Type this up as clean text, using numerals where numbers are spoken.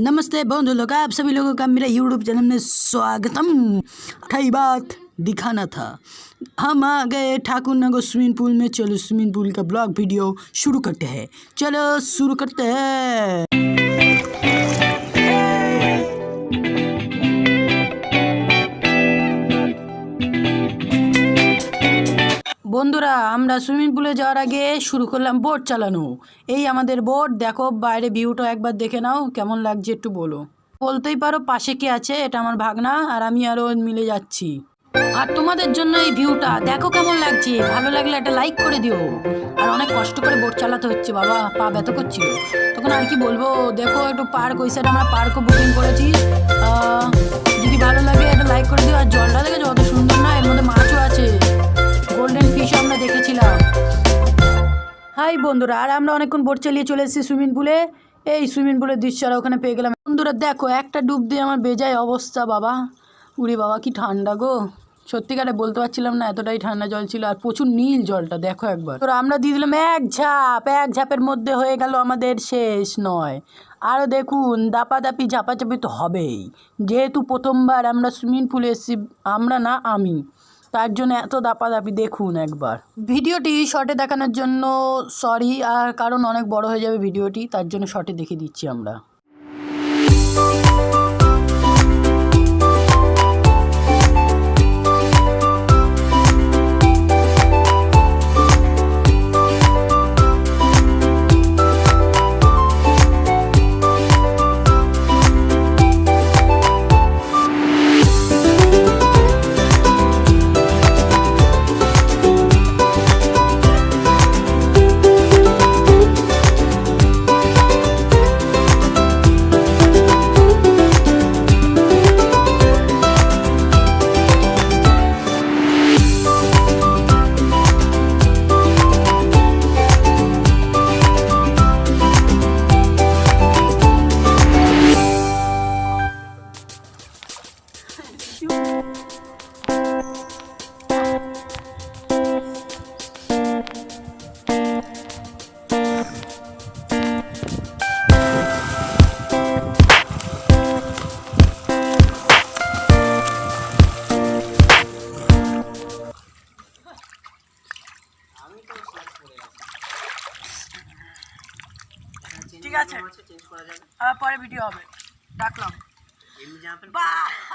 नमस्ते बंधु लोग, आप सभी लोगों का मेरा यूट्यूब चैनल में स्वागतम। कई बात दिखाना था, हम आ गए ठाकुर नगर स्विमिंग पूल में। चलो स्विमिंग पूल का ब्लॉग वीडियो शुरू करते हैं। चलो शुरू करते हैं। বন্ধুরা, আমরা সুইমিং পুলে যাওয়ার আগে শুরু করলাম বোট চালানো। এই আমাদের বোট, দেখো বাইরে ভিউটা একবার দেখে নাও, কেমন লাগছে একটু বলো। বলতেই পারো পাশে কে আছে, এটা আমার ভাগনা আর আমি আরও মিলে যাচ্ছি। আর তোমাদের জন্য এই ভিউটা দেখো কেমন লাগছে, ভালো লাগলে একটা লাইক করে দিও। আর অনেক কষ্ট করে বোট চালাতে হচ্ছে বাবা, পা ব্যথা করছিল তখন। আর কি বলবো, দেখো একটু পার্ক, ওই সাইডে আমরা পার্কও বুকিং করেছি। যদি ভালো লাগে একটা লাইক করে দিও। আর জলটা দেখে যত সুন্দর না, এর মধ্যে মাছও আছে, গোল্ডেন ফিশ আমরা দেখেছিলাম। হাই বন্ধুরা, আর আমরা অনেকক্ষণ বোট চালিয়ে চলে এসেছি সুইমিং পুলে। এই সুইমিং পুলের দৃশ্য আর ওখানে পেয়ে গেলাম। বন্ধুরা দেখো, একটা ডুব দিয়ে আমার বেজায় অবস্থা বাবা। উড়ি বাবা কি ঠান্ডা গো, সত্যিকারে বলতে পারছিলাম না, এতটাই ঠান্ডা জল ছিল। আর প্রচুর নীল জলটা, দেখো একবার। তো আমরা দিয়ে দিলাম এক ঝাপের মধ্যে হয়ে গেল আমাদের শেষ নয়। আরও দেখুন, দাপাদাপি ঝাপাঝাপি তো হবেই, যেহেতু প্রথমবার আমরা সুইমিং পুলে এসেছি। আমরা না, আমি, তার জন্য এত দাপাদাপি। দেখুন একবার ভিডিওটি শর্টে দেখানোর জন্য সরি, আর কারণ অনেক বড় হয়ে যাবে ভিডিওটি, তার জন্য শর্টে দেখিয়ে দিচ্ছি আমরা। ঠিক আছে, পরে ভিডিও হবে, রাখলাম। বাহ।